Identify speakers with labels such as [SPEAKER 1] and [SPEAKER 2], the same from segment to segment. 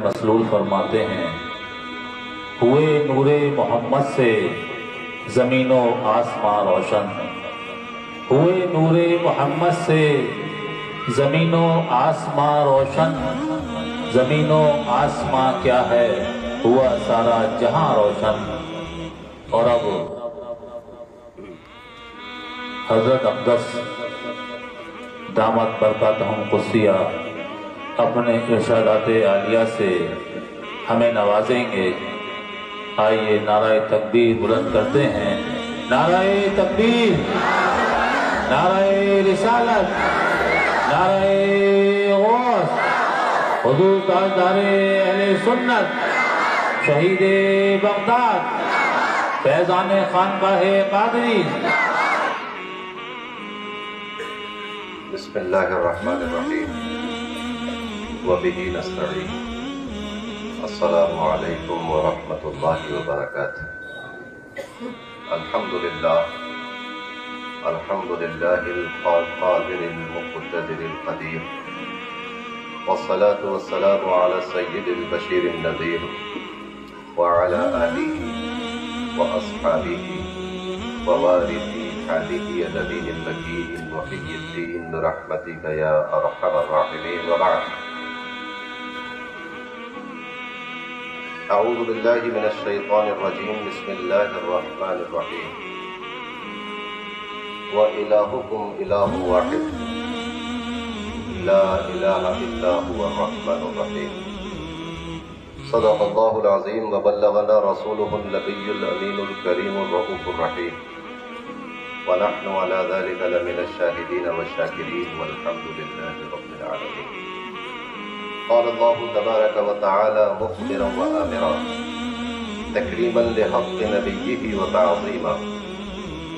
[SPEAKER 1] مسلول فرماتے ہیں، ہوئے نور محمد سے زمین و آسمان روشن، ہوئے نور محمد سے زمین و آسمان روشن، زمین و آسمان کیا ہے ہوا سارا جہاں روشن۔ اور اب حضرت اقدس دامت برکاتہم قدسیہ اپنے ارشادات عالیہ سے ہمیں نوازیں گے۔ آئیے نعرہ تکبیر بلند کرتے ہیں، نعرہ تکبیر، نعرہ رسالت، نعرہ غوث، حضور تاجدار اہل سنت، شہید بغداد، فیضان خانقاہ قادری۔
[SPEAKER 2] بسم اللہ الرحمن الرحیم وبہ نستعین۔ السلام علیکم ورحمۃ اللہ وبرکاتہ۔ الحمدللہ القادر المقتدر القدیر، والصلاة والسلام علی سید البشیر النذیر وعلی آلہ واصحابہ ووارثی حاله نبی المکین محی الدین برحمتک یا ارحم الراحمین، وبعد۔ اعوذ باللہ من الشیطان الرجیم، بسم اللہ الرحمن الرحیم۔ وَإِلَٰهُكُمْ إِلَٰهٌ وَاحِدٌ لَا إِلَٰهَ إِلَّا هُوَ الرَّحْمَنُ الرَّحِيمُ۔ صدق اللہ العظیم وبلغنا رسولہ النبی الامین الکریم الرؤوف الرحیم، ونحن على ذلك لمن الشاهدين والشاكرين، والحمد لله رب العالمين۔ قال الله تبارك وتعالى مخبرا وآمرا تكريما لحق نبيه وتعظيما،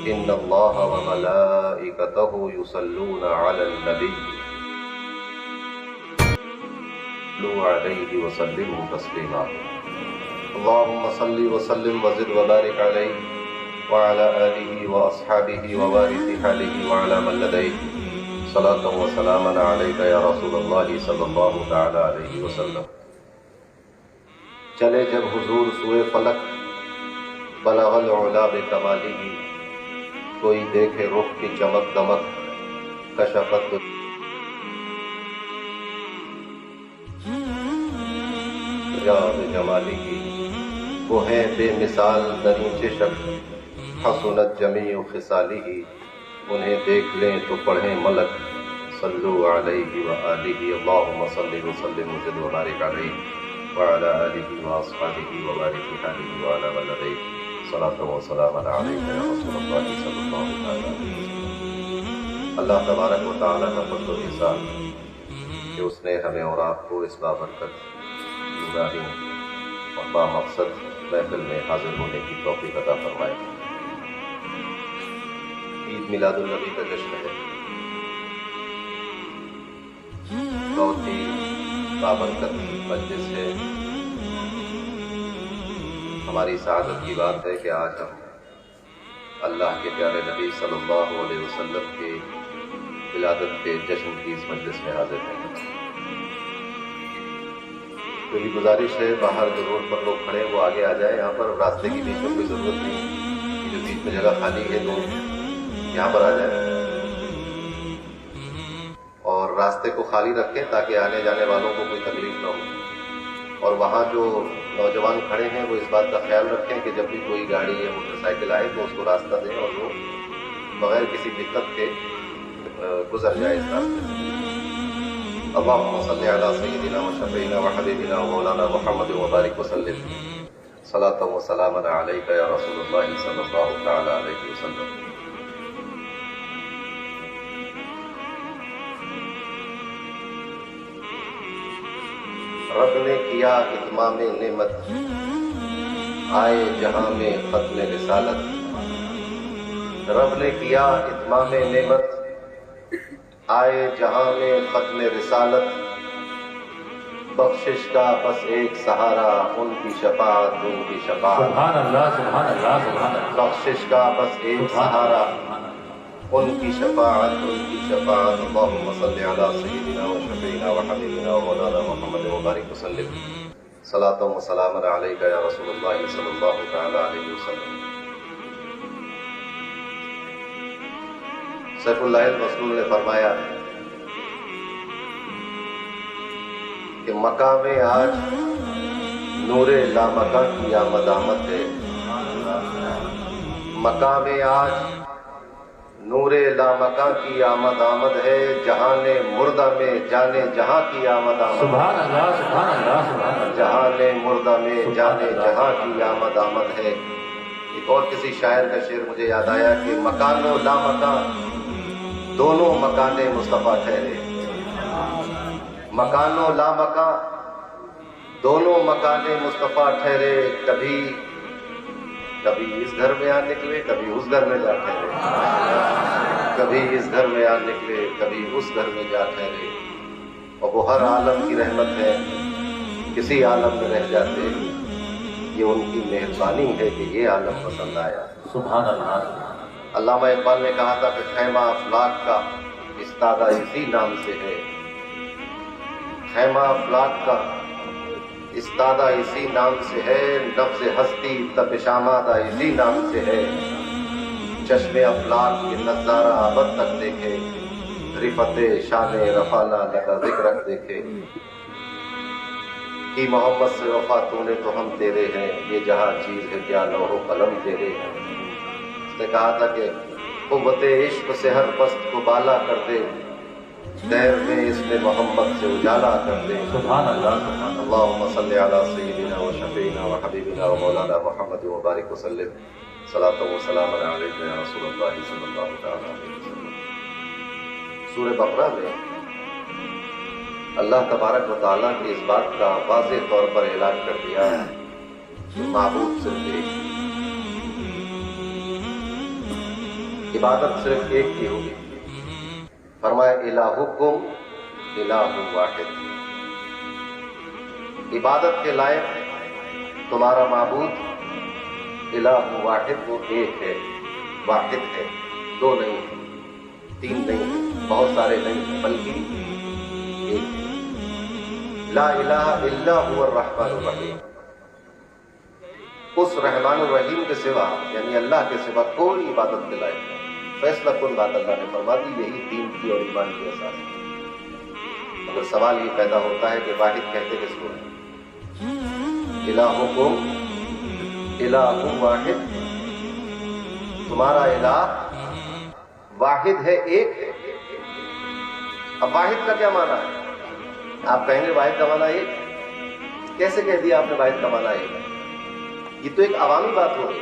[SPEAKER 2] إن الله وملائكته يصلون على النبي صلوا عليه وسلموا تسليما۔ اللهم صل وسلم وزد وبارك عليه وعلى آله وأصحابه ووارث حاله وعلى من لديه، صلاة وسلاما عليك يا رسول الله صلی اللہ تعالی علیہ وسلم۔ چلے جب حضور سوئے فلک، بلغ العلا بکمالہ، کوئی دیکھے رخ کی چمک دمک، کشفت بجمالہ، وہ ہے بے مثال ترین چشم، حسنت جمیع خصالہ، انہیں دیکھ لیں تو پڑھیں ملک، صلو علیہ وآلہ، اللہم صلی وسلم وزد وبارک علیہ وعلی آلہ واصحابہ ووارث حاله وعلی من لدیہ، صلاۃ وسلام علیک یا رسول اللہ صلی اللہ علیہ وسلم۔ اللہ تبارک و تعالیٰ کا فضل و احسان کہ اس نے ہمیں اور آپ کو اس بابرکت نورانی اور بامقصد محفل میں حاضر ہونے کی توفیق عطا فرمائے۔ عید میلاد النبی کا جشن ہے، بہت ہی بابرکت مجلس ہے۔ ہماری سعادت کی بات ہے کہ آج ہم اللہ کے پیارے نبی صلی اللہ علیہ وسلم کے ولادت کے جشن کی اس مجلس میں حاضر ہیں۔ میری گزارش ہے باہر جو روڈ پر لوگ کھڑے ہیں وہ آگے آ جائیں، یہاں پر راستے کے بیچ میں کوئی ضرورت نہیں، جو بیچ میں جگہ خالی ہے تو یہاں پر آ جائیں اور راستے کو خالی رکھیں تاکہ آنے جانے والوں کو کوئی تکلیف نہ ہو۔ اور وہاں جو نوجوان کھڑے ہیں وہ اس بات کا خیال رکھیں کہ جب بھی کوئی گاڑی یا موٹر سائیکل آئے تو اس کو راستہ دیں اور وہ بغیر کسی دقت کے گزر جائے اس راستے سے۔ اللہم صلی علی سیدنا و شفیعنا و حبیبنا و مولانا محمد وبارک وسلم، صلاۃ و سلاما علیک یا رسول اللہ صلی اللہ تعالی علیہ وسلم۔ رب نے کیا اتمام نعمت، آئے جہاں میں ختم رسالت، رب نے کیا اتمام نعمت، آئے جہاں میں ختم رسالت، بخشش کا بس ایک سہارا، ان کی شفاعت ان کی شفاعت،
[SPEAKER 1] سبحان اللہ سبحان اللہ سبحان اللہ،
[SPEAKER 2] بخشش کا بس ایک سہارا، ان کی شفاعت ان کی شفاعت۔ اللہم صلی علی سیدنا و شفیعنا و حبیبنا و مولانا محمد وبارک وسلم صلاۃ و سلام علیک یا رسول اللہ صلی اللہ تعالی علیہ وسلم۔ سیف اللہ المسلول نے فرمایا کہ مقام آج نور لامکاں کی آمد آمد ہے، مقام آج نور لامکاں کی آمد آمد ہے، جہان مردہ میں جانے جہاں کی آمد آمد،
[SPEAKER 1] سبحان اللہ سبحان اللہ سبحان اللہ۔
[SPEAKER 2] جہان مردہ میں جانے جہاں کی آمد آمد ہے۔ ایک اور کسی شاعر کا شعر مجھے یاد آیا کہ مکان و لامکان دونوں مکان مصطفیٰ ٹھہرے، مکان و لامکان دونوں مکان مصطفیٰ ٹھہرے، کبھی اس گھر میں آ نکلے کبھی اس گھر میں جا ٹھہرے، کبھی اس گھر میں آ نکلے کبھی اس گھر میں جا ٹھہرے۔ اور وہ ہر عالم کی رحمت ہے، کسی عالم میں رہ جاتے، یہ ان کی مہربانی ہے کہ یہ عالم پسند آیا۔
[SPEAKER 1] سبحان اللہ۔
[SPEAKER 2] علامہ اقبال نے کہا تھا کہ خیمہ افلاک کا استادہ اسی نام سے ہے، خیمہ افلاک کا استادہ اسی نام سے ہے، نفس ہستی تپش آمادہ اسی نام سے ہے، چشم افلاک کے نظارہ ابد تک دیکھے، رفت شان رفانہ لگا ذکرک دیکھے، کی محبت سے وفا تو نے تو ہم تیرے ہیں، یہ جہاں چیز ہے کیا لوح و قلم تیرے ہیں۔ اس نے کہا تھا کہ قوت عشق سے ہر پست کو بالا کر دے، دیر میں اس میں محمد سے اجالا کر دے۔
[SPEAKER 1] سبحان اللہ سبحان اللہ۔
[SPEAKER 2] اللہم صلی علی سیدنا و شفیعنا و حبیبنا و مولانا محمد و بارک وسلم صلاۃ و سلام علیک یا رسول اللہ صلی اللہ تعالی علیہ وسلم۔ سورہ بقرہ میں اللہ تبارک و تعالیٰ کی اس بات کا واضح طور پر اعلان کر دیا ہے کہ معبود صرف ایک، عبادت صرف ایک کی ہوگی۔ فرمایا الہکم الہ واحد، عبادت کے لائق تمہارا معبود الہ واحد، وہ ایک ہے، واحد ہے، دو نہیں ہے، تین نہیں ہے، بہت سارے نہیں، بلکہ ایک ہے۔ لا الہ الا هو الرحمن الرحیم، اس رحمان الرحیم کے سوا یعنی اللہ کے سوا کوئی عبادت کے لائق نہیں۔ فیصلہ کن بات اللہ نے فرما دی، یہی دین کی اور ایمان کی اساس ہے۔ مگر سوال یہ پیدا ہوتا ہے کہ واحد کہتے کس کو ہے؟ الہکم الہ واحد، تمہارا الہ واحد ہے، ایک ہے۔ اب واحد کا کیا معنی ہے؟ آپ کہیں گے واحد کا معنی ایک ہے، کیسے کہہ دیا آپ نے واحد کا معنی ایک ہے؟ یہ تو ایک عوامی بات ہو گئی۔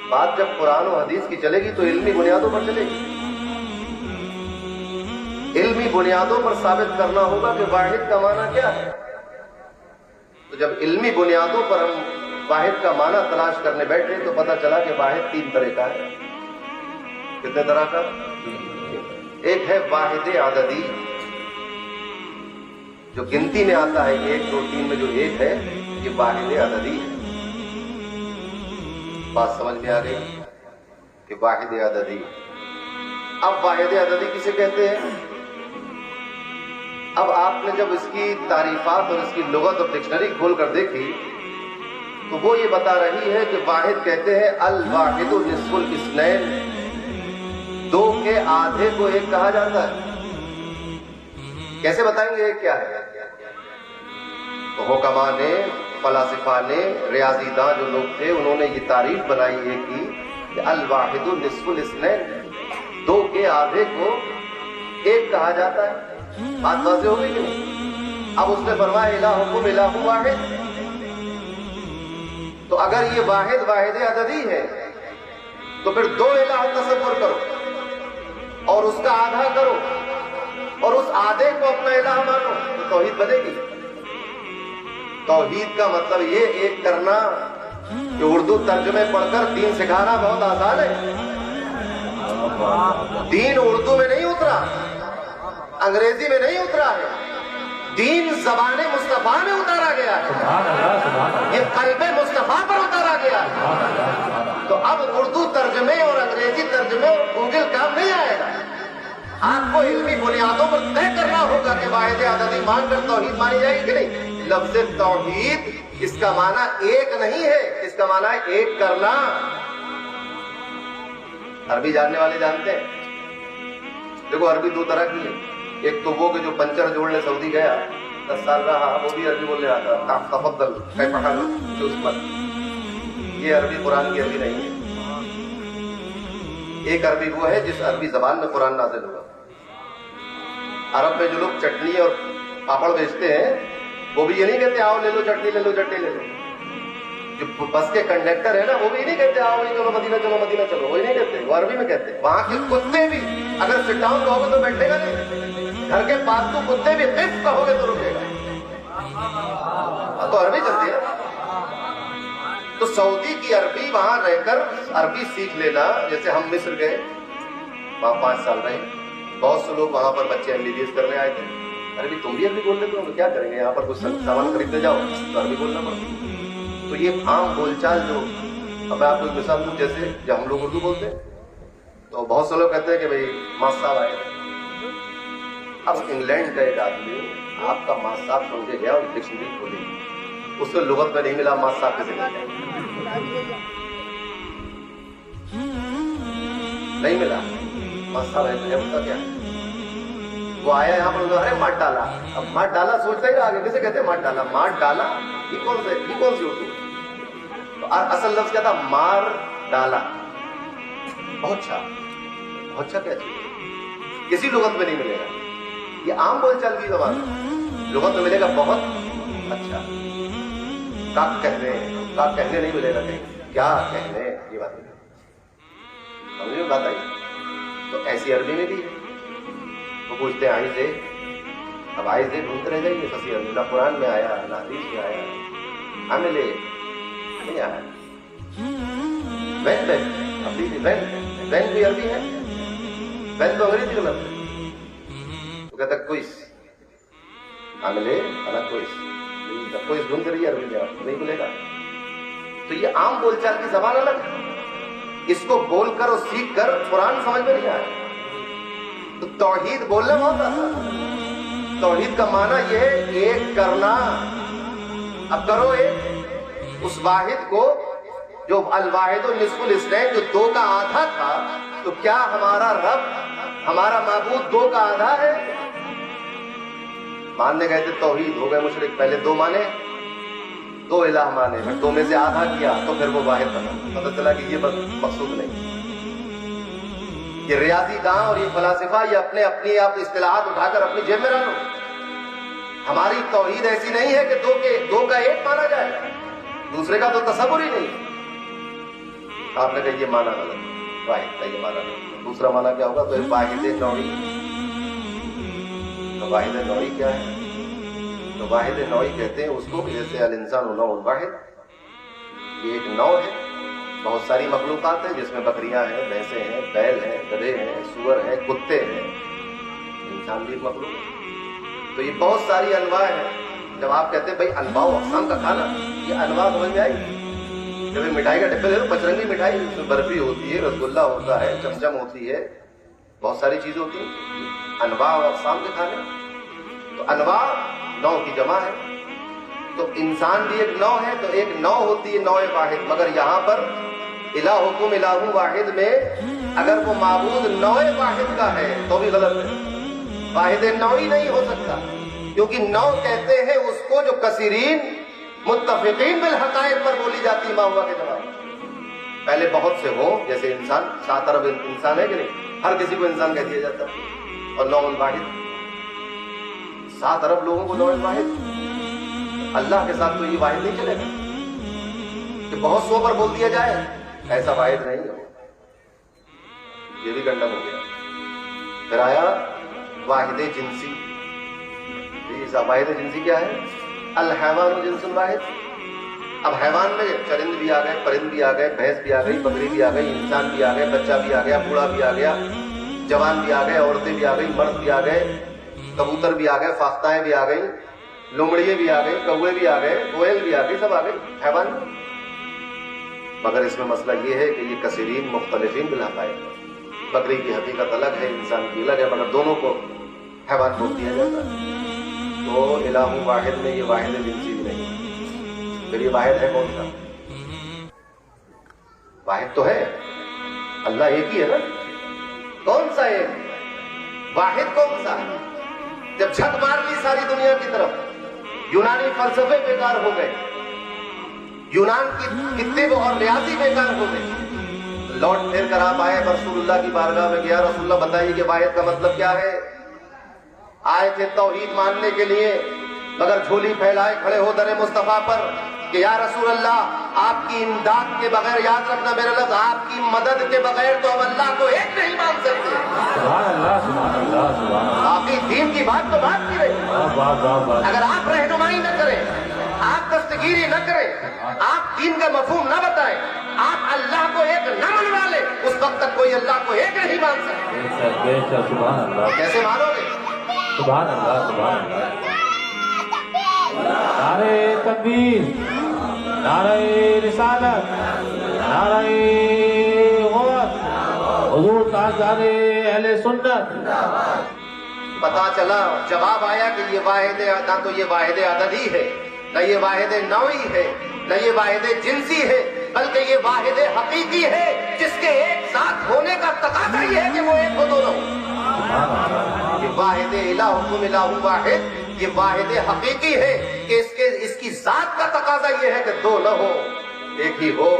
[SPEAKER 2] بات جب قرآن و حدیث کی چلے گی تو علمی بنیادوں پر چلے گی، علمی بنیادوں پر ثابت کرنا ہوگا کہ واحد کا معنی کیا ہے۔ تو جب علمی بنیادوں پر ہم واحد کا معنی تلاش کرنے بیٹھے تو پتہ چلا کہ واحد تین طرح کا ہے۔ کتنے طرح کا؟ ایک ہے واحد عددی، جو گنتی میں آتا ہے، 1 2 3 میں جو ایک ہے یہ واحد عددی ہے۔ بات سمجھ میں آ گئی کہ واحد عددی۔ اب واحد عددی کسے کہتے ہیں؟ اب آپ نے جب اس کی تعریفات اور اس کی لغت اور ڈکشنری کھول کر دیکھی تو وہ یہ بتا رہی ہے کہ واحد کہتے ہیں الواحد نصف الاثنین، دو کے آدھے کو ایک کہا جاتا ہے۔ کیسے بتائیں گے ایک کیا ہے؟ تو حکماء نے، فلاسفہ نے، ریاضی داں جو لوگ تھے انہوں نے یہ تعریف بنائی ہے کہ الواحد نصف الاثنین، دو کے آدھے کو ایک کہا جاتا ہے۔ بات واضح ہو گئی کہ نہیں؟ اب اس نے فرمایا الہکم الہ واحد، تو اگر یہ واحد واحد عددی ہے تو پھر دو الہ تصور کرو اور اس کا آدھا کرو اور اس آدھے کو اپنا الہ مانو تو توحید بنے گی۔ توحید کا مطلب یہ ایک کرنا کہ اردو ترجمے پڑھ کر دین سکھانا بہت آسان ہے۔ دین اردو میں نہیں اترا، انگریزی میں نہیں اترا ہے، دین زبان مصطفیٰ میں اتارا گیا ہے، یہ قلب مصطفیٰ پر اتارا گیا ہے۔ تو اب اردو ترجمے اور انگریزی ترجمے اور گوگل کام نہیں آئے گا، آپ کو علمی بنیادوں پر طے کرنا ہوگا کہ واحد عددی مان کر توحید مانی جائے گی کہ نہیں. لفظ توحید اس کا معنی ایک نہیں ہے، اس کا معنی ہے ایک کرنا. عربی جاننے والے جانتے ہیں. دیکھو عربی دو طرح کی ہے. ایک تو وہ کہ جو پنچر جوڑنے سعودی گیا 10 سال رہا، وہ بھی عربی بولنے آتا تھا. تفضل کیف حالک جو اس پر، یہ عربی قرآن کی عربی نہیں ہے. ایک عربی وہ ہے جس عربی زبان میں قرآن نازل ہوا. عرب میں جو لوگ چٹنی اور پاپڑ بیچتے ہیں وہ بھی یہ نہیں کہتے آؤ لے لو چٹنی لے لو چٹنی لے لو. جو بس کے کنڈکٹر ہے نا وہ بھی نہیں کہتے آؤ چلو مدینہ چلو مدینہ چلو، وہی نہیں کہتے، وہ عربی میں کہتے. وہاں کے کتے بھی اگر سٹ ڈاؤن کہو گے تو بیٹھے گا نہیں. گھر کے پالتو کتے بھی قف کہو گے تو رکے گا. تو عربی چلتی ہے. تو سعودی کی عربی وہاں رہ کر عربی سیکھ لینا. جیسے ہم مصر گئے، وہاں 5 سال رہے. بہت سے لوگ وہاں پر بچے MBBS کرنے آئے تھے. عربی تم بھی عربی بول لیتے ہو، کیا کریں گے یہاں پر کچھ سامان خریدنے جاؤ تو عربی بولنا پڑتا. تو یہ عام بول چال جو، اب میں آپ کو ایک مثال دوں، جیسے جب ہم لوگ اردو بولتے ہیں تو بہت سے لوگ کہتے ہیں کہ بھائی ماں صاحب آئے. اب انگلینڈ کا ایک آدمی آپ کا ماں صاحب سمجھے گیا اور ڈکشنری کھولی، اس کو لغت میں نہیں ملا ماں صاحب کسی نہیں ملا. ماں صاحب ہے اس کا کیا؟ وہ آیا یہاں پر ارے مات ڈالا. اب مات ڈالا سوچتا ہی آگے کیسے کہتے ہیں مات ڈالا. مات ڈالا یہ کون سی اردو؟ تو اصل لفظ کیا تھا؟ مار ڈالا. بہت اچھا کیا چیز، کسی لغت میں نہیں ملے گا. یہ عام بول چال کی زبان ہے. لغت میں ملے گا بہت اچھا. کہنے نہیں ملے گا کہیں. کیا کہنے یہ بات نہیں سمجھ میں بات آئی. تو ایسی عربی میں بھی ہے. وہ پوچھتے ہیں آئیز ہے. اب آئیز ہے ڈھونڈتے رہ جائیے. فصیح عربی نہ قرآن میں آیا نہ حدیث میں آیا. ہمیں لے نہیں آیا. وین بھی عربی ہے. وین تو انگریزی کا لفظ ہے. وہ کہتا کوئس عاملے الگ کوئس ڈھونڈ رہی ہے عربی میں آپ نہیں ملے گا. تو یہ عام بول چال کی زبان الگ ہے. اس کو بول کر اور سیکھ کر قرآن سمجھ میں نہیں آیا. تو توحید بولنا بہت آسان ہے. توحید کا معنی یہ ہے ایک کرنا. اب کرو ایک اس واحد کو جو الواحد نصف الاثنین، جو 2 کا آدھا تھا. تو کیا ہمارا رب، ہمارا معبود 2 کا آدھا ہے؟ ماننے گئے تھے توحید، ہو گئے مشرک. پہلے 2 مانے، 2 الہ مانے، پھر 2 میں سے آدھا کیا تو پھر وہ واحد بنا. پتہ چلا کہ یہ بس مقصود نہیں. یہ ریاضی داں اور یہ فلاسفہ یہ اپنی آپ اصطلاحات اٹھا کر اپنی جیب میں رکھ لو. ہماری توحید ایسی نہیں ہے کہ 2 کا 1 مانا جائے، دوسرے کا تو تصور ہی نہیں. آپ نے کہا یہ مانا غلط، واحد کا یہ مانا نہیں. دوسرا مانا کیا ہوگا؟ تو واحد نوعی. تو واحد نوعی کیا ہے؟ تو واحد نوعی کہتے ہیں اس کو جیسے الانسان نوع واحد. یہ ایک نوع ہے. بہت ساری مخلوقات ہیں جس میں بکریاں ہیں، بھینسیں ہیں، بیل ہیں، گدھے ہیں، سور ہیں، کتے ہیں. انسان بھی ایک مخلوق ہے. تو یہ بہت ساری انواع ہیں. جب آپ کہتے ہیں بھائی انواع و اقسام کا کھانا، یہ انواع سمجھ میں آئی. جب مٹھائی کا ڈبے لے لو، پچرنگی مٹھائی، اس میں برفی ہوتی ہے، رسگلہ ہوتا ہے، چمچم ہوتی ہے، بہت ساری چیزیں ہوتی ہیں. انواع و اقسام کے کھانے. تو انواع نوع کی جمع ہے. تو انسان بھی ایک نوع ہے. تو ایک نوع ہوتی ہے نوع واحد. مگر یہاں پر الہکم الہ واحد میں اگر وہ معبود نوع واحد کا ہے تو بھی غلط ہے. واحد نوعی نہیں ہو سکتا، کیونکہ نوع کہتے ہیں اس کو جو کثیرین متفقین بالحقائق پر بولی جاتی ما ہوا کے جواب. پہلے بہت سے ہوں، جیسے انسان 7 ارب انسان ہے کہ نہیں، ہر کسی کو انسان کہہ دیا جاتا ہے. اور نوع واحد 7 ارب لوگوں کو نوع واحد. اللہ کے ساتھ تو یہ واحد نہیں چلے گا کہ بہت سو پر بول دیا جائے. ایسا واحد نہیں ہو. یہ بھی گنڈم ہو گیا. پھر آیا واحد جنسی. واحد جنسی کیا ہے؟ الحیوان جنس واحد. اب حیوان میں چرند بھی آ گئے، پرند بھی آ گئے، بھینس بھی آ گئی، بکری بھی آ گئی، انسان بھی آ گئے، بچہ بھی آ گیا، بوڑھا بھی آ گیا، جوان بھی آ گئے، عورتیں بھی آ گئی، مرد بھی آ گئے، کبوتر بھی آ گئے، فاختائیں بھی آ گئی، لومڑیے بھی آ گئی، کوے بھی آ گئے، کوئل بھی آ گئی، سب آ گئی حیوان. مگر اس میں مسئلہ یہ ہے کہ یہ کثیرین مختلفین بالحقائق. بکری کی حقیقت الگ ہے، انسان کی الگ ہے، مگر دونوں کو حیوان بول دیا جاتا ہے۔ تو الہ واحد میں یہ واحد جنسی بھی نہیں، پھر یہ واحد ہے کون سا؟ واحد تو ہے اللہ ایک ہی ہے نا، کون سا ایک؟ واحد کون سا ہے؟ جب چھت مار لی ساری دنیا کی طرف، یونانی فلسفے بیکار ہو گئے، یونان کی طب اور ریاضی بیکار ہو گئی، لوٹ پھر کر آپ آئے رسول اللہ کی بارگاہ میں، گیا رسول اللہ بتائیے کہ واحد کا مطلب کیا ہے؟ آئے تھے توحید ماننے کے لیے، مگر جھولی پھیلائے کھڑے ہو در مصطفیٰ پر کہ یا رسول اللہ آپ کی امداد کے بغیر، یاد رکھنا میرا لفظ، آپ کی مدد کے بغیر تو ہم اللہ کو ایک نہیں مان سکتے۔
[SPEAKER 1] سبحان اللہ سبحان اللہ سبحان اللہ۔
[SPEAKER 2] باقی دین کی بات تو بات کی رہی، اگر آپ رہنمائی نہ کریں، آپ دستگیری نہ کریں، آپ دین کا مفہوم نہ بتائیں، آپ اللہ کو ایک نہ منوا لیں، اس وقت تک کوئی اللہ کو ایک نہیں مان سکتے۔
[SPEAKER 1] سبحان اللہ
[SPEAKER 2] کیسے مانو گے؟
[SPEAKER 1] سبحان اللہ سبحان اللہ۔ نعرہ تکبیر، نعرہ رسالت، نعرہ غوث، حضور تاجدار اہل سنت۔
[SPEAKER 2] پتا چلا، جواب آیا کہ یہ واحد نہ تو یہ واحد عدد ہی ہے، نہ یہ واحد نوعی ہے، نہ یہ واحد جنسی ہے، بلکہ یہ واحد حقیقی ہے، جس کے ایک ساتھ ہونے کا تقاضا یہ ہے کہ وہ ایک ہو دونوں۔ یہ واحد الہکم الہ واحد، یہ واحد حقیقی ہے کہ اس کی ذات کا تقاضا یہ ہے کہ دو نہ ہو، ایک ہی ہو۔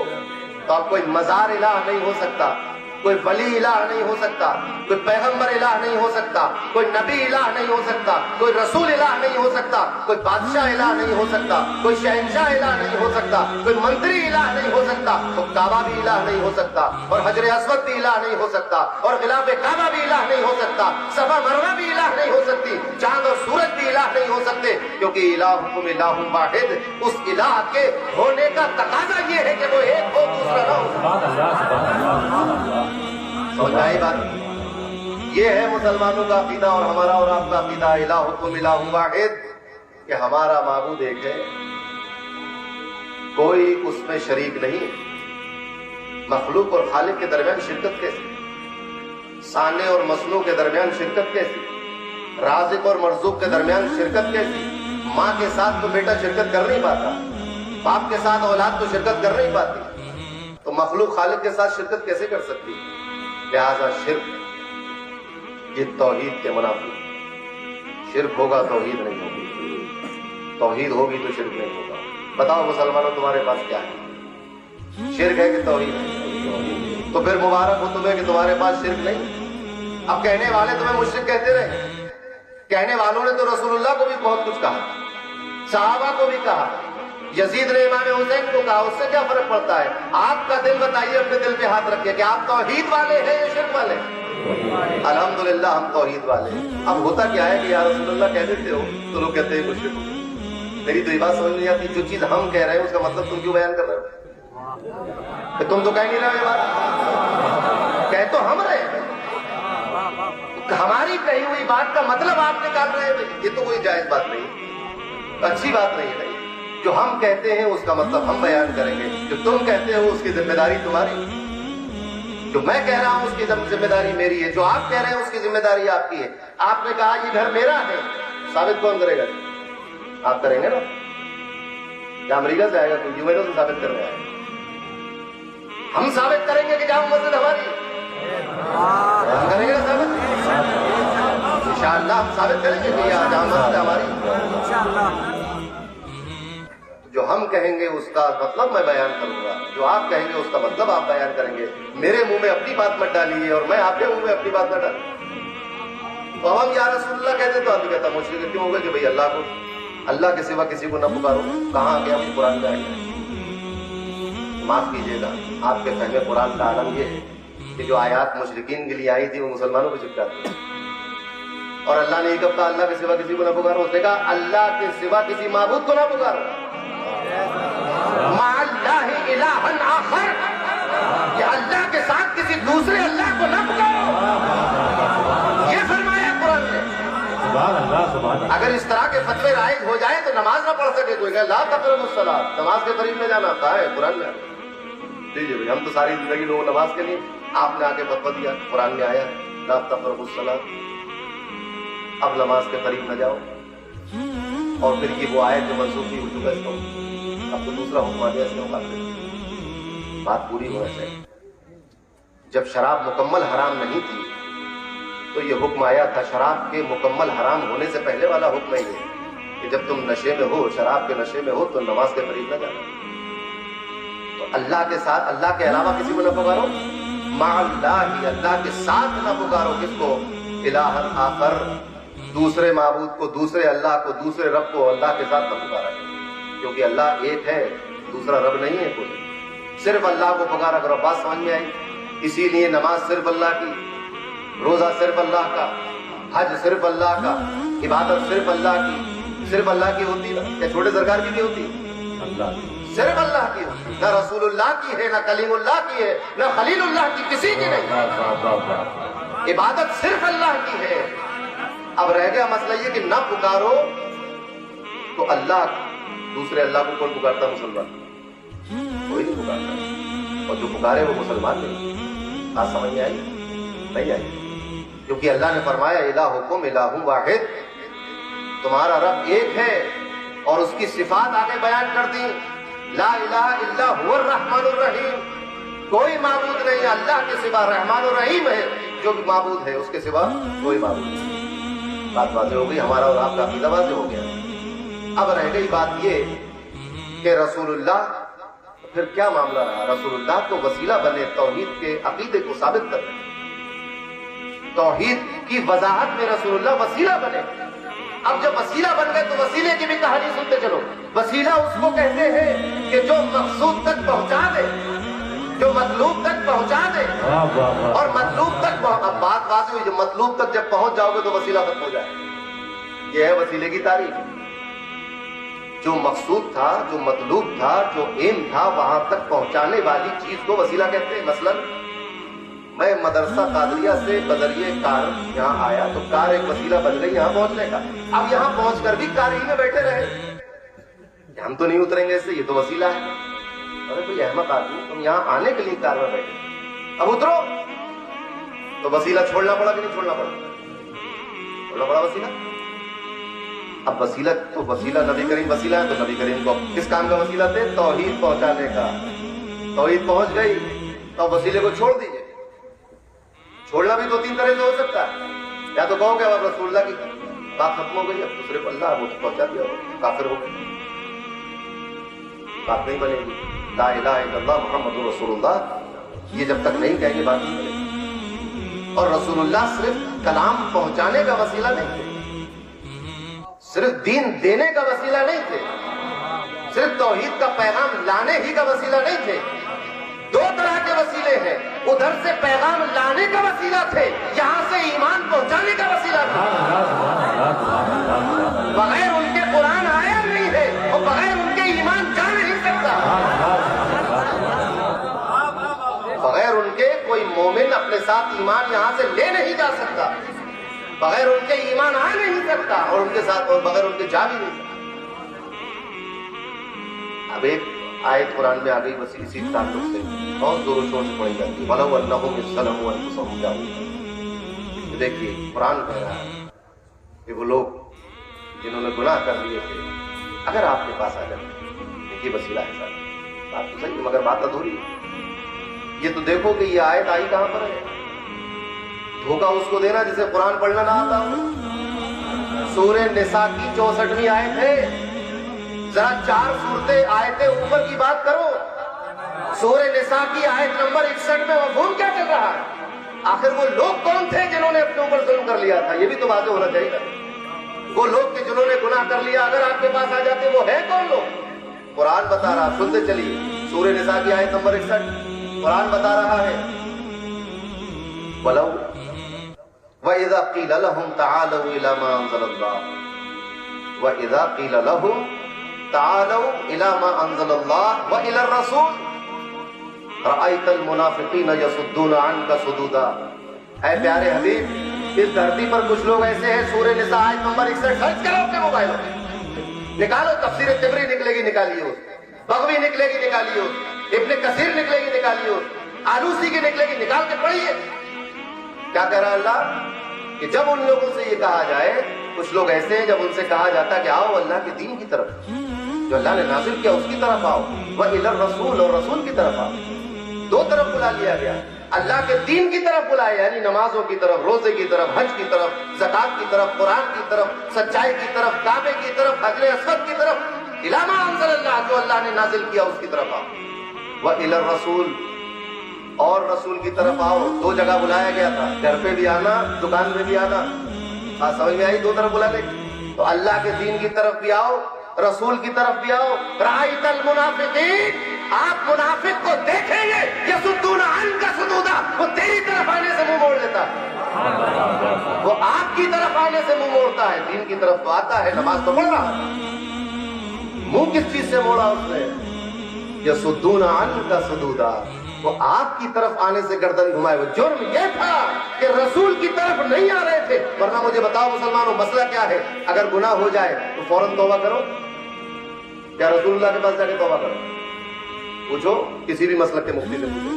[SPEAKER 2] تو اب کوئی مزار الہ نہیں ہو سکتا، کوئی ولی الہ نہیں ہو سکتا، کوئی پیغمبر الہ نہیں ہو سکتا، کوئی نبی الہ نہیں ہو سکتا، کوئی رسول الہ نہیں ہو سکتا، کوئی بادشاہ الہ نہیں ہو سکتا، کوئی شہنشاہ الہ نہیں ہو سکتا، کوئی منتری الہ نہیں ہو سکتا، تو کعبہ بھی الہ نہیں ہو سکتا، اور حجر اسود بھی الہ نہیں ہو سکتا، اور غلاف کعبہ بھی الہ نہیں ہو سکتا، صفا مروہ بھی الہ نہیں ہو سکتی، چاند اور سورج بھی الہ نہیں ہو سکتے، کیونکہ الہکم الہ واحد، اس الہ کے ہونے کا تقاضا یہ ہے کہ وہ ایک ہو، دوسرا نہ ہو۔
[SPEAKER 1] سبحان اللہ سبحان اللہ سبحان اللہ۔
[SPEAKER 2] سمجھ آئی بات؟ یہ ہے مسلمانوں کا عقیدہ اور ہمارا اور آپ کا عقیدہ، الہکم الہ واحد، کہ ہمارا معبود ایک ہے، کوئی اس میں شریک نہیں۔ مخلوق اور خالق کے درمیان شرکت کیسی؟ صانع اور مصنوع کے درمیان شرکت کیسی؟ رازق اور مرزوق کے درمیان شرکت کیسی؟ ماں کے ساتھ تو بیٹا شرکت کر نہیں پاتا، باپ کے ساتھ اولاد تو شرکت کر نہیں پاتی، تو مخلوق خالق کے ساتھ شرکت کیسے کر سکتی؟ لہذا شرک یہ توحید کے منافی، شرک ہوگا توحید نہیں ہوگی، توحید ہوگی تو شرک نہیں ہوگا۔ بتاؤ مسلمانوں تمہارے پاس کیا ہے؟ شرک ہے کہ توحید ہے؟ تو پھر مبارک ہو تمہیں کہ تمہارے پاس شرک نہیں۔ اب کہنے والے تمہیں مشرک کہتے رہے، کہنے والوں نے تو رسول اللہ کو بھی بہت کچھ کہا، صحابہ کو بھی کہا، یزید نے امام حسین کو کہا، اس سے کیا فرق پڑتا ہے؟ آپ کا دل بتائیے، اپنے دل پہ ہاتھ رکھیے کہ آپ توحید والے ہیں یا شرک والے؟ الحمدللہ ہم توحید والے ہیں۔ اب ہوتا کیا ہے کہ یا رسول اللہ کہہ دیتے ہو تو لوگ کہتے ہیں مشرک ہو۔ میری تو یہ بات سمجھ نہیں آتی، جو چیز ہم کہہ رہے ہیں اس کا مطلب تم کیوں بیان کر رہے ہو؟ تم تو کہہ نہیں رہے ہو یہ بات، کہہ تو ہم رہے ہیں، ہماری کہی ہوئی بات کا مطلب آپ نکال رہے ہیں، یہ تو کوئی جائز بات نہیں، اچھی بات نہیں ہے۔ جو ہم کہتے ہیں اس کا مطلب ہم بیان کریں گے، جو تم کہتے ہو اس کی ذمہ داری تمہاری، جو میں کہہ رہا ہوں اس کی ذمہ داری میری ہے، جو آپ کہہ رہے ہیں اس کی ذمہ داری آپ کی ہے۔ آپ نے کہا یہ گھر میرا ہے، ثابت کون کرے گا؟ آپ کریں گے نا، یا امریکہ سے آئے گا کوئی یو سے ثابت کرنے آئے گا؟ ہم ثابت کریں گے کہ جامع مسجد ہماری، ہم کریں گے نا ثابت، انشاءاللہ ہم ثابت کریں گے کہ یہ جامع مسجد ہماری۔ جو ہم کہیں گے اس کا مطلب میں بیان کروں گا، جو آپ کہیں گے اس کا مطلب آپ بیان کریں گے۔ میرے منہ میں اپنی بات مت ڈالیے اور میں آپ کے منہ میں اپنی بات نہ ڈالوں۔ تو ہم یا رسول اللہ کہتے تو آدمی کہتا مشرک کیوں ہوگا کہ بھئی اللہ کو، اللہ کے سوا کسی کو نہ پکارو، کہاں گیا ہم قرآن میں آئے؟ معاف کیجیے گا، آپ کے فہم قرآن کا عالم یہ ہے کہ جو آیات مشرکین کے لیے آئی تھی وہ مسلمانوں کو چپکاتی ہیں، اور اللہ نے یہ کب کہا اللہ کے سوا کسی کو نہ پکارو؟ اس نے کہا اللہ کے سوا کسی معبود کو نہ پکارو، مع اللہ الہن آخر، کہ اللہ کے ساتھ کسی دوسرے اللہ کو نہ پکارو، یہ فرمایا قرآن نے۔
[SPEAKER 1] سبحان اللہ سبحان اللہ۔
[SPEAKER 2] اگر اس طرح کے فتوے رائج ہو جائیں تو نماز نہ پڑھ سکے کوئی، لا تقربوا الصلاۃ، نماز کے قریب میں جانا کہا ہے قرآن میں، دیجیے بھائی، ہم تو ساری زندگی لوگ نماز کے لیے، آپ نے آ کے فتویٰ دیا، قرآن میں آیا لا تقربوا الصلاۃ، اب نماز کے قریب نہ جاؤ، اور پھر یہ وہ آیت جو منسوخ ہو چکا اس کو اب تو دوسرا حکم آ گیا اس کے مقابلے۔ بات پوری ہونا چاہیے۔ جب شراب مکمل حرام نہیں تھی تو یہ حکم آیا تھا، شراب کے مکمل حرام ہونے سے پہلے والا حکم ہے یہ کہ جب تم نشے میں ہو، شراب کے نشے میں ہو، تو نماز کے قریب نہ جانا۔ تو اللہ کے ساتھ، اللہ کے علاوہ کسی کو نہ پکارو، مع اللہ، اللہ کے ساتھ نہ پکارو کس کو؟ الہ آخر، دوسرے معبود کو، دوسرے اللہ کو، دوسرے رب کو اللہ کے ساتھ نہ پکارا، کیونکہ اللہ ایک ہے، دوسرا رب نہیں ہے کوئی، صرف اللہ کو پکارا کرو۔ بات سمجھ میں آئی؟ اسی لیے نماز صرف اللہ کی، روزہ صرف اللہ کا، حج صرف اللہ کا، عبادت صرف اللہ کی، صرف اللہ کی ہوتی نا؟ کیا چھوٹے سرکار کی بھی ہوتی؟
[SPEAKER 1] اللہ
[SPEAKER 2] صرف اللہ کی ہوتی، نہ رسول اللہ کی ہے، نہ کلیم اللہ کی ہے، نہ خلیل اللہ کی، کسی کی نہیں۔ عبادت صرف اللہ کی ہے۔ اب رہ گیا مسئلہ یہ کہ نہ پکارو تو اللہ، دوسرے اللہ کو کون پکارتا؟ مسلمان، کوئی نہیں پکارتا، اور جو پکارے وہ مسلمان نہیں۔ بات سمجھ میں آئی؟ نہیں آئی؟ کیونکہ اللہ نے فرمایا الہکم الہ واحد، تمہارا رب ایک ہے، اور اس کی صفات آگے بیان کر دی، لا الہ الا هو الرحمن الرحیم، کوئی معبود نہیں اللہ کے سوا، رحمان الرحیم ہے جو بھی معبود ہے، اس کے سوا کوئی معبود نہیں۔ بات واضح ہو گئی، ہمارا اور آپ کا عقیدہ واضح ہو گیا۔ اب رہ گئی بات یہ کہ رسول اللہ، پھر کیا معاملہ رہا؟ رسول اللہ کو وسیلہ بنے توحید کے عقیدے کو ثابت کرنے، توحید کی وضاحت میں رسول اللہ وسیلہ بنے۔ اب جب وسیلہ بن گئے تو وسیلے کی بھی کہانی سنتے چلو۔ وسیلہ اس کو کہتے ہیں کہ جو مقصود تک پہنچا دے، جو مطلوب تک پہنچا دے، اور مطلوب تک اب بات واضح ہوئی، جو مطلوب تک جب پہنچ جاؤ گے تو وسیلہ ختم ہو جائے۔ یہ ہے وسیلے کی تعریف۔ جو مقصود تھا، جو مطلوب تھا، جو ایم تھا، وہاں تک پہنچانے والی چیز کو وسیلہ کہتے ہیں۔ مثلا میں مدرسہ قادریہ سے بذریعہ کار یہاں آیا تو کار ایک وسیلہ بن گئی یہاں پہنچنے کا۔ اب یہاں پہنچ کر بھی کار ہی میں بیٹھے رہے، ہم تو نہیں اتریں گے اس سے، یہ تو وسیلہ ہے۔ ارے کوئی احمد آدمی، تم یہاں آنے کے لیے کار میں بیٹھے، اب اترو، تو وسیلہ چھوڑنا پڑا کہ نہیں چھوڑنا پڑا؟ چھوڑنا پڑا وسیلہ۔ اب وسیلہ تو وسیلہ نبی کریم وسیلہ ہے، تو نبی کریم کو کس کام کا وسیلہ تھے؟ توحید پہنچانے کا۔ توحید پہنچ گئی تو وسیلے کو چھوڑ دیجئے۔ چھوڑنا بھی دو تین طرح سے ہو سکتا ہے، یا تو کہو کہ اب رسول اللہ کی بات ختم ہو گئی، اب تو صرف اللہ، وہ تو پہنچا دیا، کافر ہو گئے، بات نہیں بنے گی۔ لا الہ الا اللہ محمد رسول اللہ، یہ جب تک نہیں کہیں گے بات نہیں بنے گی۔ اور رسول اللہ صرف کلام پہنچانے کا وسیلہ نہیں تھے، صرف دین دینے کا وسیلہ نہیں تھے، صرف توحید کا پیغام لانے ہی کا وسیلہ نہیں تھے۔ دو طرح کے وسیلے ہیں، ادھر سے پیغام لانے کا وسیلہ تھے، یہاں سے ایمان پہنچانے کا وسیلہ تھا۔ بغیر ان کے قرآن آیا نہیں ہے، اور بغیر ان کے ایمان جا نہیں سکتا۔ بغیر ان کے کوئی مومن اپنے ساتھ ایمان یہاں سے لے نہیں جا سکتا، بغیر ان کے ایمان آ نہیں سکتا، اور ان کے ساتھ، اور بغیر ان کے جا بھی نہیں سکتا۔ اب ایک آیت قرآن میں آ گئی بس اسی تعلق سے، بہت زور و شور سے پڑھی جاتی ہے، وَلَوْ أَنَّهُمْ إِذْ ظَلَمُوا أَنفُسَهُمْ جَاءُوكَ۔ دیکھیے قرآن کہہ رہا ہے کہ وہ لوگ جنہوں نے گناہ کر لیے تھے اگر آپ کے پاس آ جاتے، دیکھیے وسیلہ ہے ساتھ، بات تو صحیح ہے مگر بات ادھوری ہے۔ یہ تو دیکھو کہ یہ آیت آئی کہاں پر ہے؟ دھوکہ اس کو دینا جسے قرآن پڑھنا نہ آتا ہو۔ سورہ نساء کی 64ویں آیت ہے، ذرا 4 صورتیں آیتیں اوپر کی بات کرو۔ سورہ نساء کی آیت نمبر 61 میں مفہوم کیا چل رہا ہے؟ آخر وہ لوگ کون تھے جنہوں نے اپنے اوپر ظلم کر لیا تھا؟ یہ بھی تو واضح ہونا چاہیے نا۔ وہ لوگ کہ جنہوں نے گناہ کر لیا اگر آپ کے پاس آ جاتے، وہ ہے کون لوگ؟ قرآن بتا رہا، سنتے چلیے، سورہ نساء کی آیت نمبر 61، قرآن بتا رہا ہے، وَلَوْ وَإِذَا قِيلَ لَهُمْ تَعَالَوْا إِلَى مَا أَنزَلَ اللَّهُ وَإِذَا قِيلَ لَهُمْ تعالوا الى ما انزل الله والى الرسول رأيت المنافقین یصدون عنك صدودا۔ اے پیارے حبیب، اس دھرتی پر کچھ لوگ ایسے ہیں، سورہ نساء آیت نمبر 61 سرچ کرو اپنے موبائلوں میں، نکالو، تفسیر طبری نکلے گی نکالیے، بغوی نکلے گی نکالیے، ابن کثیر نکلے گی نکالیے اس کو, آلوسی کی نکلے گی نکال کے پڑھیے. کیا کہہ رہا ہے اللہ کہ جب ان لوگوں سے یہ کہا جائے, کچھ لوگ ایسے ہیں جب ان سے کہا جاتا کہ آؤ اللہ کے دین کی طرف, جو اللہ نے نازل کیا اس کی طرف آؤ, وَإِلَى الرَّسُولِ, اور رسول کی طرف آؤ. دو طرف بلا لیا گیا, اللہ کے دین کی طرف بلایا یعنی نمازوں کی طرف, روزے کی طرف, حج کی طرف, زکات کی طرف, قرآن کی طرف, سچائی کی طرف, کعبے کی طرف, حجر اسود کی طرف, اِلَى مَا أَنزَلَ اللَّهُ, جو اللہ نے نازل کیا اس کی طرف آؤ. وَإِلَى الرَّسُولِ, اور رسول کی طرف آؤ. دو جگہ بلایا گیا تھا, گھر پہ بھی آنا, دکان پہ بھی آنا. سمجھ میں آئی؟ دو طرف بلا لے. تو اللہ کے دین کی طرف بھی آؤ, رسول کی طرف بھی آؤ. رأیت المنافقین, آپ منافق کو دیکھیں گے, یصدون عنک صدودا, وہ تیری طرف آنے سے منہ موڑ لیتا ہے, وہ آپ کی طرف آنے سے منہ موڑتا ہے. دین کی طرف تو آتا ہے, نماز تو پڑھ رہا ہے, منہ کس چیز سے موڑا اس نے؟ یصدون عنک صدودا, وہ آپ کی طرف آنے سے گردن گھمائے. وہ جرم یہ تھا کہ رسول کی طرف نہیں آ رہے تھے. ورنہ مجھے بتاؤ مسلمانوں, مسئلہ کیا ہے؟ اگر گناہ ہو جائے تو فوراً توبہ کرو, کیا رسول اللہ کے پاس جا کے توبہ کرو؟ پوچھو کسی بھی مسلک کے مفتی سے پوچھو,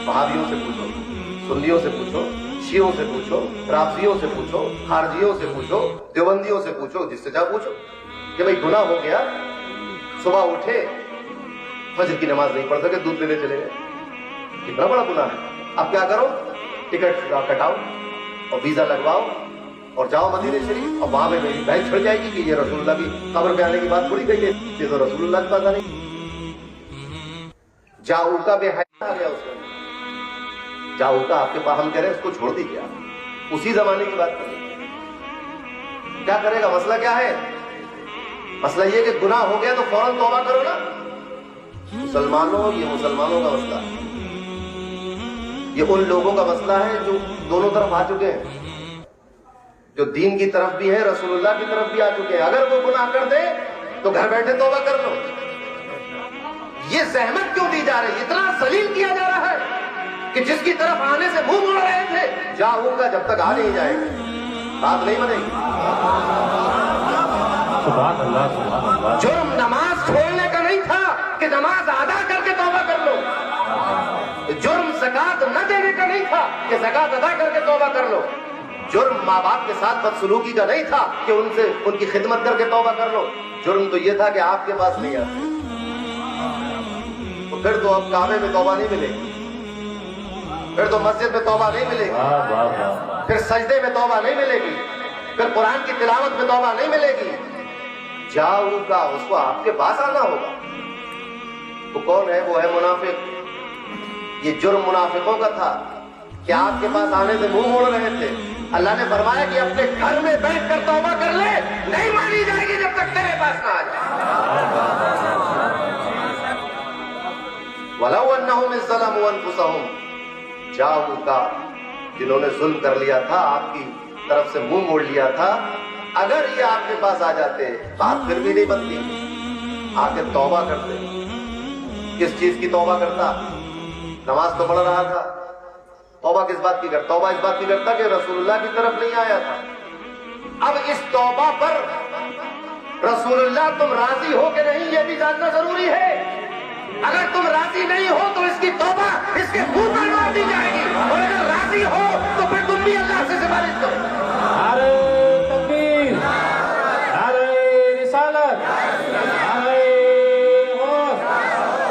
[SPEAKER 2] وہابیوں سے پوچھو, سنیوں سے پوچھو, شیعوں سے پوچھو, رافضیوں سے پوچھو, خارجیوں سے پوچھو, دیوبندیوں سے پوچھو, جس سے چاہ پوچھو کہ بھئی گناہ ہو گیا, صبح اٹھے, فجر کی نماز نہیں پڑھ سکے, دودھ لینے چلے گئے, کتنا بڑا گناہ ہے. اب کیا کرو؟ ٹکٹ کٹاؤ اور ویزا لگواؤ اور جاؤ مدینہ شریف, اور وہاں پہ میری بہن چھڑ جائے گی کہ یہ رسول اللہ کی قبر پہ آنے کی بات تھوڑی کہی ہے, یہ تو رسول اللہ کے پاس آنے. جاؤ کا بے حیا آ گیا اس میں. جاؤ کا آپ کے پاس, ہم کہہ رہے ہیں اس کو چھوڑ دیجیے, آپ اسی زمانے کی بات کریں. کیا کرے گا؟ مسئلہ کیا ہے؟ مسئلہ یہ کہ گناہ ہو گیا تو فوراً توبہ کرو نا. مسلمانوں, یہ مسلمانوں کا مسئلہ ہے, یہ ان لوگوں کا مسئلہ ہے جو دونوں طرف آ چکے ہیں, جو دین کی طرف بھی ہیں, رسول اللہ کی طرف بھی آ چکے ہیں. اگر وہ گناہ کر دے تو گھر بیٹھے توبہ کر لو. یہ زحمت کیوں دی جا رہی ہے, اتنا ذلیل کیا جا رہا ہے کہ جس کی طرف آنے سے منہ موڑ رہے تھے, جاؤں گا جب تک آ نہیں جائے گا, بات نہیں بنے گی.
[SPEAKER 1] سبحان اللہ, سبحان اللہ.
[SPEAKER 2] جرم نماز چھوڑنے کا نہیں تھا کہ نماز ادا کر کے توبہ کر لو. جرم زکات نہ دینے کا نہیں تھا کہ زکات ادا کر کے توبہ کر لو. جرم ماں باپ کے ساتھ بدسلوکی کا نہیں تھا کہ ان کی خدمت کر کے توبہ کر لو. جرم تو یہ تھا کہ آپ کے پاس نہیں آتے, تو پھر تو اب کعبے میں توبہ نہیں ملے گی, پھر تو مسجد میں توبہ نہیں ملے گی, پھر سجدے میں توبہ نہیں ملے گی, پھر قرآن کی تلاوت میں توبہ نہیں ملے گی. جاؤ کا, اس کو آپ کے پاس آنا ہوگا. وہ کون ہے؟ وہ ہے منافق. یہ جرم منافقوں کا تھا کہ آپ کے پاس آنے سے منہ موڑ رہے تھے. اللہ نے فرمایا کہ اپنے گھر میں بیٹھ کر توبہ کر لے, نہیں مانی جائے گی جب تک تیرے پاس نہ آ جائے. وَلَوْ أَنَّهُمْ إِذْ ظَلَمُوا أَنفُسَهُمْ, جاؤ کا, جنہوں نے ظلم کر لیا تھا, آپ کی طرف سے منہ موڑ لیا تھا, اگر یہ آپ کے پاس آ جاتے, بات پھر بھی نہیں بنتی, آ کے توبہ کرتے. کس چیز کی توبہ کرتا؟ نماز تو پڑھ رہا تھا, توبہ کس بات کی کرتا؟ توبہ اس بات کی کرتا کہ رسول اللہ کی طرف نہیں آیا تھا. اب اس توبہ پر رسول اللہ تم راضی ہو کہ نہیں یہ بھی جاننا ضروری ہے. اگر تم راضی نہیں ہو تو اس کی توبہ اس کے منہ پر مار دی جائے گی, اور اگر راضی ہو تو پھر تم بھی اللہ سے سفارش کرو.
[SPEAKER 1] نعرہ تکبیر, نعرہ رسالت, نعرہ غوث.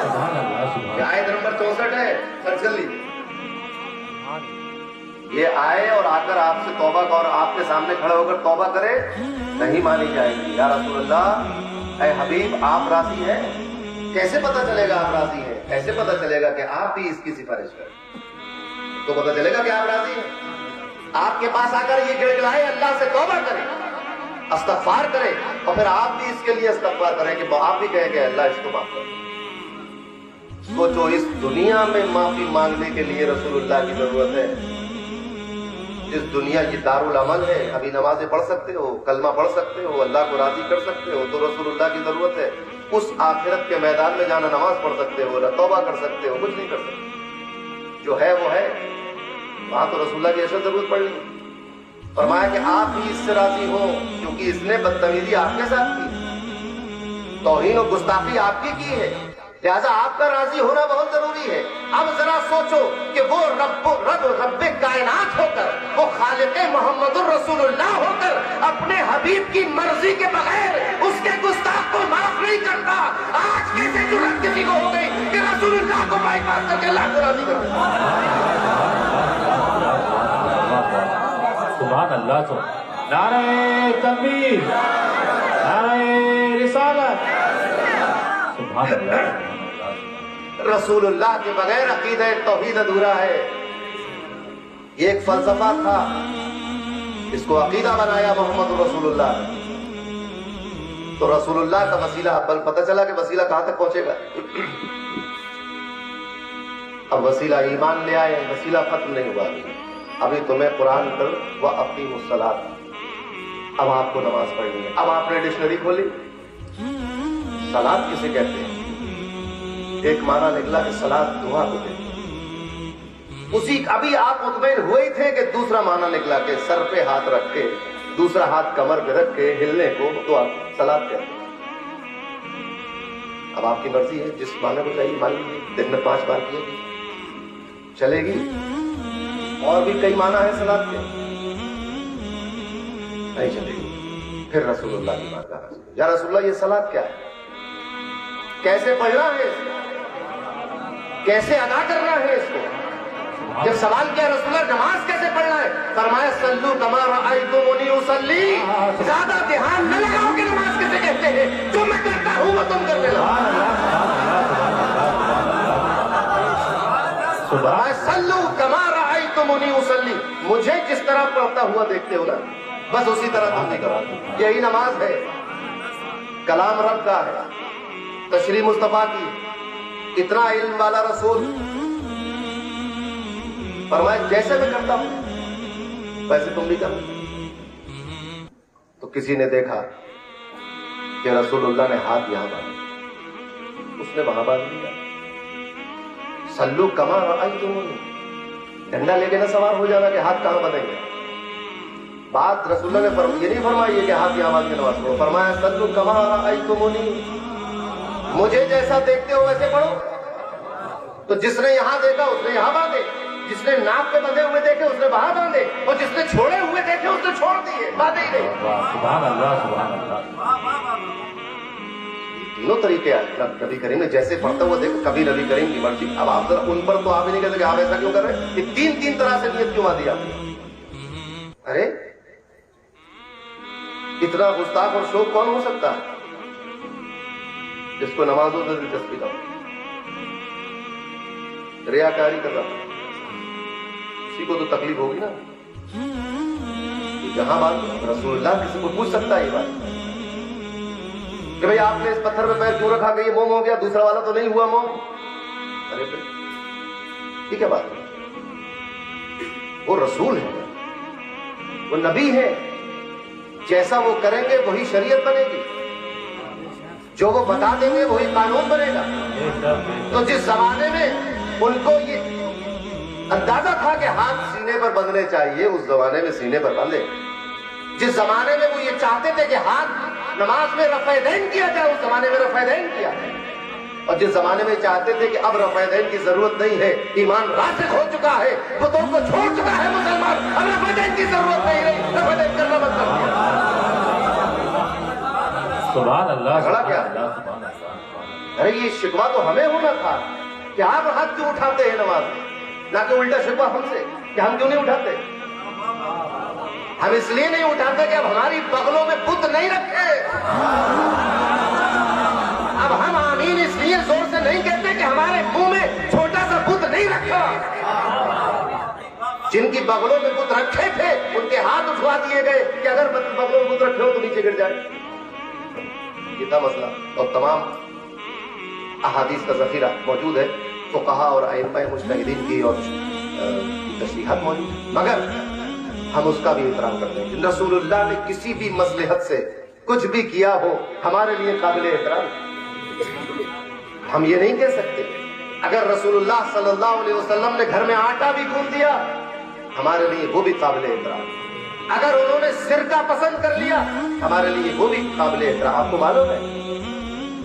[SPEAKER 1] سبحان اللہ, سبحان اللہ.
[SPEAKER 2] آیت نمبر 64 ہے, سرچ کر لیجیے. یہ آئے اور آ کر آپ سے توبہ کا, اور آپ کے سامنے کھڑے ہو کر توبہ کرے, نہیں مانی جائے گی. یا رسول اللہ, اے حبیب, آپ راضی ہیں؟ کیسے پتہ چلے گا آپ راضی ہیں؟ ایسے پتہ چلے گا کہ آپ بھی اس کی سفارش کریں, تو پتہ چلے گا کہ آپ راضی ہیں. آپ کے پاس آ کر یہ گڑ گڑائے, اللہ سے توبہ کرے, استغفار کرے, اور پھر آپ بھی اس کے لیے استغفار کریں کہ آپ بھی کہیں کہ اللہ اس کو معاف کرے. سوچو, اس دنیا میں معافی مانگنے کے لیے رسول اللہ کی ضرورت ہے. جس دنیا یہ دارالعمل ہے, ابھی نمازیں پڑھ سکتے ہو, کلمہ پڑھ سکتے ہو, اللہ کو راضی کر سکتے ہو, تو رسول اللہ کی ضرورت ہے. اس آخرت کے میدان میں جانا, نماز پڑھ سکتے ہو, نہ توبہ کر سکتے ہو, کچھ نہیں کر سکتے. جو ہے وہ ہے, وہاں تو رسول اللہ کی اشد ضرورت پڑ رہی. فرمایا کہ آپ بھی اس سے راضی ہوں کیونکہ اس نے بدتمیزی آپ کے ساتھ کی, توہین و گستاخی آپ کی ہے, لہذا آپ کا راضی ہونا بہت ضروری ہے. اب ذرا سوچو کہ وہ رب کائنات ہو کر، وہ خالق محمد الرسول اللہ ہو کر اپنے حبیب کی مرضی کے بغیر اس کے گستاخ کو معاف نہیں کرتا. آج کیسے جرأت کسی کو ہو گئی کہ رسول اللہ کو بائی پاس کر کے اللہ کو راضی کر دے؟
[SPEAKER 1] سبحان اللہ. تو نعرہ تکبیر، نعرہ رسالت. سبحان اللہ.
[SPEAKER 2] رسول اللہ کے بغیر عقیدہ توحید ادھورا ہے. یہ ایک فلسفہ تھا، اس کو عقیدہ بنایا محمد رسول اللہ نے. تو رسول اللہ کا وسیلہ بل پتہ چلا کہ وسیلہ کہاں تک پہنچے گا. اب وسیلہ ایمان لے آئے، وسیلہ ختم نہیں ہوا. ابھی تمہیں قرآن پر وَأَقِیمُوا الصَّلَاةَ، اب آپ کو نماز پڑھنی ہے. اب آپ نے ڈکشنری کھولی، صلاۃ کسے کہتے ہیں؟ ایک معنی نکلا کہ صلاۃ دعا کو کہتے ہیں. اسی ابھی آپ مطمئن ہوئے تھے کہ دوسرا معنی نکلا کہ سر پہ ہاتھ رکھ کے، دوسرا ہاتھ کمر پہ رکھ کے ہلنے کو دعا صلاۃ کہتے ہیں. اب آپ کی مرضی ہے، جس معنی کو چاہیے مان لیجیے. دن میں 5 بار کیے چلے گی. اور بھی کئی معنی ہے صلاۃ کے، نہیں چلے گی. پھر رسول اللہ کی بات کہا، یا رسول اللہ یہ صلاۃ کیا ہے؟ کیسے پڑھنا ہے اس کو؟ کیسے ادا کرنا ہے اس کو؟ جب سوال کیا رسول اللہ نماز کیسے پڑھنا ہے، فرمایا صلو کما رأیتمونی اصلی. زیادہ دھیان نہ لگاؤ کہ نماز کیسے کہتے ہیں، جو میں کرتا ہوں وہ تم کرنے لگو. صلو کما رأیتمونی اصلی، مجھے جس طرح پڑھتا ہوا دیکھتے ہو نا، بس اسی طرح تم بھی کرو. یہی نماز ہے، کلام رب کا ہے، تشریح مصطفیٰ کی. اتنا علم والا رسول فرمایا جیسے میں کرتا ہوں ویسے تم بھی کرو. تو کسی نے دیکھا کہ رسول اللہ نے ہاتھ یہاں باندھا، اس نے وہاں باندھ دیا. صلو کما رأیتمونی، ڈنڈا لے کے نہ سوار ہو جانا کہ ہاتھ کہاں بدیں گے. بات رسول اللہ نے یہ نہیں فرمائی ہے کہ ہاتھ یہاں باندھ کے نماز پڑھو. فرمایا صلو کما رأیتمونی، مجھے جیسا دیکھتے ہو ویسے پڑھو. تو جس نے یہاں دیکھا اس نے یہاں باندھے، جس نے ناک پہ بندھے ہوئے دیکھے اس نے وہاں باندھے، اور جس نے چھوڑے ہوئے دیکھے اس نے چھوڑ دیے، باندھے ہی نہیں.
[SPEAKER 1] سبحان اللہ، سبحان اللہ.
[SPEAKER 2] تینوں طریقے آئے. نبی کریم نے جیسے پڑھتا ہوا دیکھو، کبھی نبی کریم کی مرضی. اب آپ ذرا ان پر تو آپ ہی نہیں کہتے کہ آپ ایسا کیوں کر رہے ہیں، یہ 3 طرح سے نیت کیوں باندھی آپ نے؟ ارے اتنا گستاخ اور شوق کون ہو سکتا ہے جس کو نمازوں سے دلچسپی نہ ہو؟ ریاکاری کر رہا، اسی کو تو تکلیف ہوگی نا. جہاں بات رسول اللہ کسی کو پوچھ سکتا ہے یہ بات کہ بھئی آپ نے اس پتھر پہ پیر کیوں رکھا کہ یہ موم ہو گیا، دوسرا والا تو نہیں ہوا موم؟ ارے بھائی یہ کیا بات ہے؟ وہ رسول ہے، وہ نبی ہے، جیسا وہ کریں گے وہی شریعت بنے گی، جو وہ بتا دیں گے وہی قانون بنے گا. تو جس زمانے میں ان کو یہ اندازہ تھا کہ ہاتھ سینے پر بندھنے چاہیے، اس زمانے میں سینے پر باندھے. جس زمانے میں وہ یہ چاہتے تھے کہ ہاتھ نماز میں رفع دین کیا جائے، اس زمانے میں رفع دین کیا. اور جس زمانے میں چاہتے تھے کہ اب رفع دین کی ضرورت نہیں ہے، ایمان راسخ ہو چکا ہے، بتوں کو چھوڑ چکا ہے مسلمان، اب رفع دین کی ضرورت نہیں رہی، رفع دین کرنا بند کر دیا.
[SPEAKER 1] سبحان اللہ.
[SPEAKER 2] جھگڑا کیا؟ ارے یہ شکوہ تو ہمیں ہونا تھا کہ آپ ہاتھ کیوں اٹھاتے ہیں نماز میں، نہ کہ الٹا شکوہ ہم سے کہ ہم کیوں نہیں اٹھاتے. ہم اس لیے نہیں اٹھاتے کہ اب ہماری بغلوں میں بت نہیں رکھے. اب ہم آمین اس لیے زور سے نہیں کہتے کہ ہمارے منہ میں چھوٹا سا بت نہیں رکھا. جن کی بغلوں میں بت رکھے تھے ان کے ہاتھ اٹھوا دیے گئے کہ اگر بغلوں میں بت رکھے ہو تو نیچے گر جائے. یہ تھا مسئلہ. اور تمام احادیث کا ذخیرہ موجود ہے، فقہا اور ائمہ مجتہدین کی اور تشریحات موجود ہے، مگر ہم اس کا بھی احترام کرتے ہیں. رسول اللہ نے کسی بھی مصلحت سے کچھ بھی کیا ہو ہمارے لیے قابل احترام. ہم یہ نہیں کہہ سکتے اگر رسول اللہ صلی اللہ علیہ وسلم نے گھر میں آٹا بھی گوندھ دیا ہمارے لیے وہ بھی قابل احترام. اگر انہوں نے سرکہ پسند کر لیا ہمارے لیے وہ بھی قابل احترام. آپ کو معلوم ہے